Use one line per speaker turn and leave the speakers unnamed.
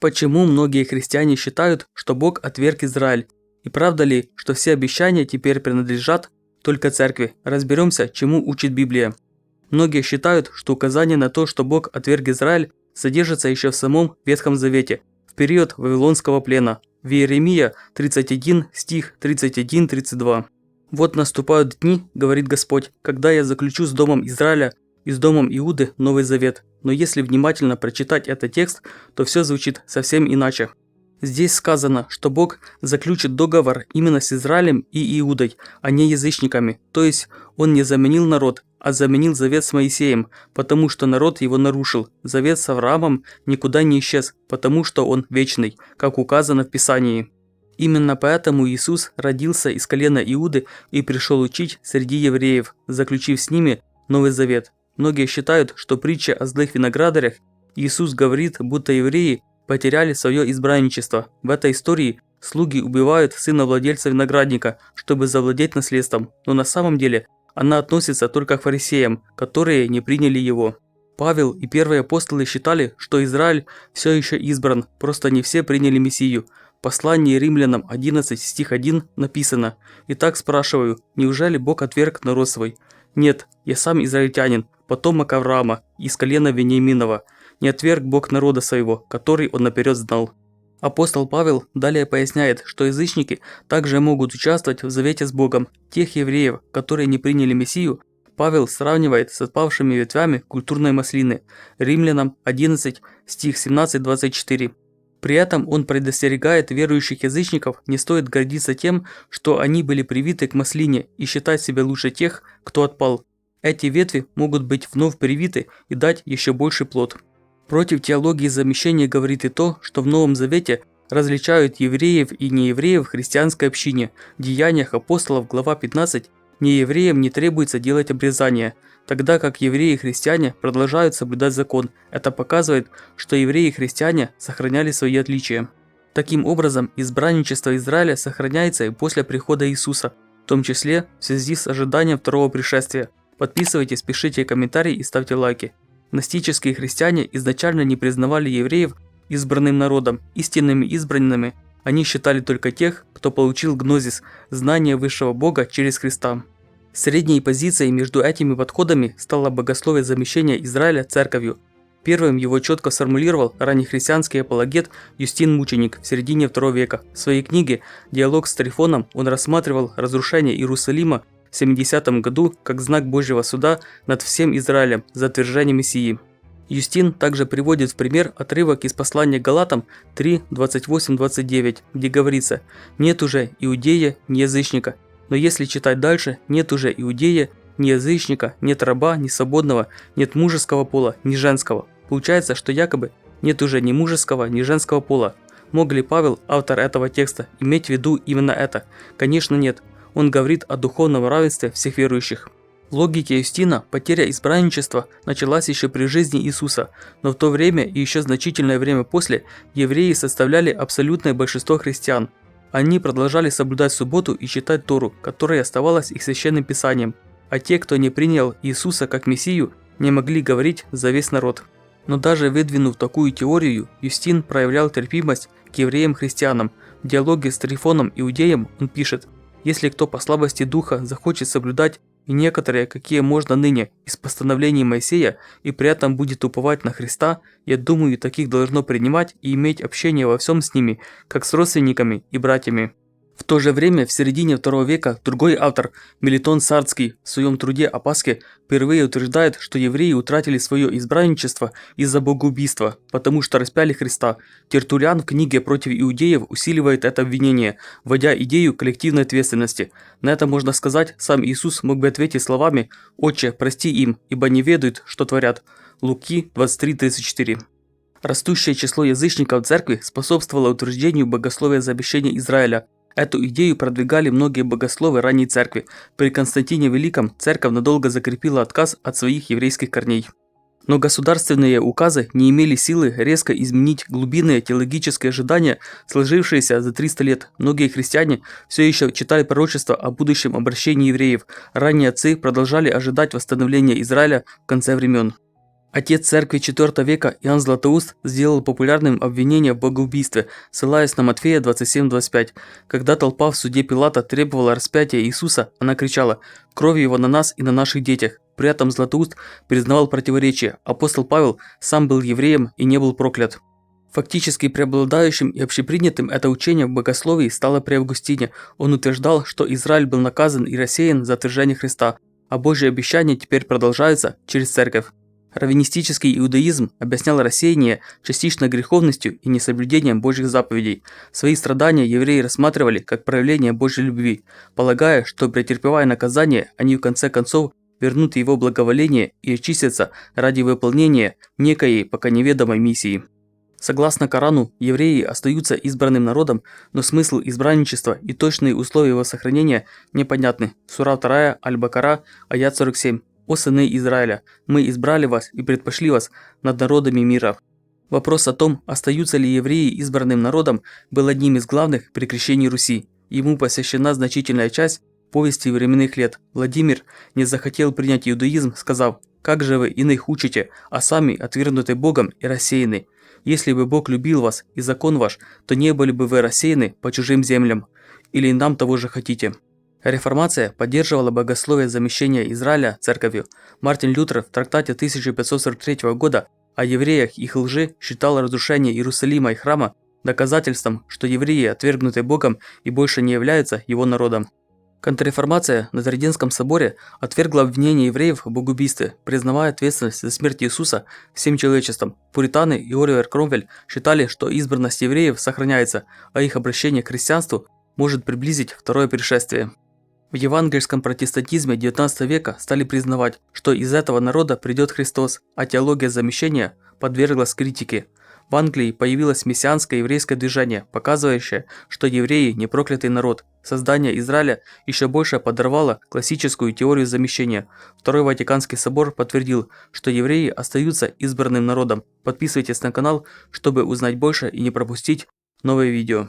Почему многие христиане считают, что Бог отверг Израиль? И правда ли, что все обещания теперь принадлежат только церкви? Разберемся, чему учит Библия. Многие считают, что указание на то, что Бог отверг Израиль, содержится еще в самом Ветхом Завете, в период Вавилонского плена, в Иеремия 31, стих 31-32. «Вот наступают дни, говорит Господь, когда я заключу с домом Израиля и с домом Иуды Новый Завет». Но если внимательно прочитать этот текст, то все звучит совсем иначе. Здесь сказано, что Бог заключит договор именно с Израилем и Иудой, а не язычниками, то есть Он не заменил народ, а заменил завет с Моисеем, потому что народ его нарушил. Завет с Авраамом никуда не исчез, потому что он вечный, как указано в Писании. Именно поэтому Иисус родился из колена Иуды и пришел учить среди евреев, заключив с ними Новый Завет. Многие считают, что притча о злых виноградарях Иисус говорит, будто евреи потеряли свое избранничество. В этой истории слуги убивают сына владельца виноградника, чтобы завладеть наследством, но на самом деле она относится только к фарисеям, которые не приняли его. Павел и первые апостолы считали, что Израиль все еще избран, просто не все приняли Мессию. В послании Римлянам 11 стих 1 написано: «Итак спрашиваю, неужели Бог отверг народ свой? Нет, я сам израильтянин, потомок Авраама, из колена Вениаминова. Не отверг Бог народа своего, который он наперед знал». Апостол Павел далее поясняет, что язычники также могут участвовать в завете с Богом. Тех евреев, которые не приняли Мессию, Павел сравнивает с отпавшими ветвями культурной маслины. Римлянам 11, стих 17-24. При этом он предостерегает верующих язычников, не стоит гордиться тем, что они были привиты к маслине, и считать себя лучше тех, кто отпал. Эти ветви могут быть вновь привиты и дать еще больший плод. Против теологии замещения говорит и то, что в Новом Завете различают евреев и неевреев в христианской общине. В Деяниях апостолов, глава 15, неевреям не требуется делать обрезание, тогда как евреи и христиане продолжают соблюдать закон. Это показывает, что евреи и христиане сохраняли свои отличия. Таким образом, избранничество Израиля сохраняется и после прихода Иисуса, в том числе в связи с ожиданием второго пришествия. Подписывайтесь, пишите комментарии и ставьте лайки. Гностические христиане изначально не признавали евреев избранным народом, истинными избранными. Они считали только тех, кто получил гнозис, знание высшего Бога через Христа. Средней позицией между этими подходами стало богословие замещения Израиля церковью. Первым его четко сформулировал раннехристианский апологет Юстин Мученик в середине II века. В своей книге «Диалог с Трифоном» он рассматривал разрушение Иерусалима в 70 году как знак Божьего суда над всем Израилем за отвержение Мессии. Юстин также приводит в пример отрывок из послания Галатам 3, 28-29, где говорится: «Нет уже иудея, ни язычника». Но если читать дальше, нет уже иудея, ни язычника, нет раба, ни свободного, нет мужеского пола, ни женского. Получается, что якобы нет уже ни мужеского, ни женского пола. Мог ли Павел, автор этого текста, иметь в виду именно это? Конечно, нет. Он говорит о духовном равенстве всех верующих. В логике Юстина потеря избранничества началась еще при жизни Иисуса, но в то время и еще значительное время после евреи составляли абсолютное большинство христиан. Они продолжали соблюдать субботу и читать Тору, которая оставалась их священным писанием, а те, кто не принял Иисуса как Мессию, не могли говорить за весь народ. Но даже выдвинув такую теорию, Юстин проявлял терпимость к евреям-христианам. В диалоге с Трифоном Иудеем он пишет: «Если кто по слабости духа захочет соблюдать и некоторые, какие можно ныне, из постановлений Моисея, и при этом будет уповать на Христа, я думаю, таких должно принимать и иметь общение во всем с ними, как с родственниками и братьями». В то же время, в середине II века, другой автор, Мелитон Сардский, в своем труде о Пасхе впервые утверждает, что евреи утратили свое избранничество из-за богоубийства, потому что распяли Христа. Тертуллиан в книге «Против иудеев» усиливает это обвинение, вводя идею коллективной ответственности. На это можно сказать, сам Иисус мог бы ответить словами: «Отче, прости им, ибо не ведают, что творят». Луки 23:34. Растущее число язычников в церкви способствовало утверждению богословия замещения Израиля. Эту идею продвигали многие богословы ранней церкви. При Константине Великом церковь надолго закрепила отказ от своих еврейских корней. Но государственные указы не имели силы резко изменить глубинные теологические ожидания, сложившиеся за 300 лет. Многие христиане все еще читали пророчества о будущем обращении евреев. Ранние отцы продолжали ожидать восстановления Израиля в конце времен. Отец церкви IV века Иоанн Златоуст сделал популярным обвинение в богоубийстве, ссылаясь на Матфея 27:25. Когда толпа в суде Пилата требовала распятия Иисуса, она кричала: «Кровь его на нас и на наших детях». При этом Златоуст признавал противоречие. Апостол Павел сам был евреем и не был проклят. Фактически преобладающим и общепринятым это учение в богословии стало при Августине. Он утверждал, что Израиль был наказан и рассеян за отвержение Христа, а Божьи обещания теперь продолжаются через церковь. Раввинистический иудаизм объяснял рассеяние частично греховностью и несоблюдением Божьих заповедей. Свои страдания евреи рассматривали как проявление Божьей любви, полагая, что претерпевая наказание, они в конце концов вернут его благоволение и очистятся ради выполнения некой пока неведомой миссии. Согласно Корану, евреи остаются избранным народом, но смысл избранничества и точные условия его сохранения непонятны. Сура 2, Аль-Бакара, аят 47. «О сыны Израиля, мы избрали вас и предпочли вас над народами мира». Вопрос о том, остаются ли евреи избранным народом, был одним из главных при крещении Руси. Ему посвящена значительная часть повести временных лет. Владимир не захотел принять иудаизм, сказав: «Как же вы иных учите, а сами отвергнуты Богом и рассеяны? Если бы Бог любил вас и закон ваш, то не были бы вы рассеяны по чужим землям. Или нам того же хотите?» Реформация поддерживала богословие замещения Израиля церковью. Мартин Лютер в трактате 1543 года о евреях и их лжи считал разрушение Иерусалима и храма доказательством, что евреи отвергнуты Богом и больше не являются его народом. Контрреформация на Триденском соборе отвергла обвинение евреев в богоубийстве, признавая ответственность за смерть Иисуса всем человечеством. Пуританы и Оливер Кромвель считали, что избранность евреев сохраняется, а их обращение к христианству может приблизить второе пришествие. В евангельском протестантизме XIX века стали признавать, что из этого народа придет Христос, а теология замещения подверглась критике. В Англии появилось мессианское еврейское движение, показывающее, что евреи не проклятый народ. Создание Израиля еще больше подорвало классическую теорию замещения. Второй Ватиканский собор подтвердил, что евреи остаются избранным народом. Подписывайтесь на канал, чтобы узнать больше и не пропустить новые видео.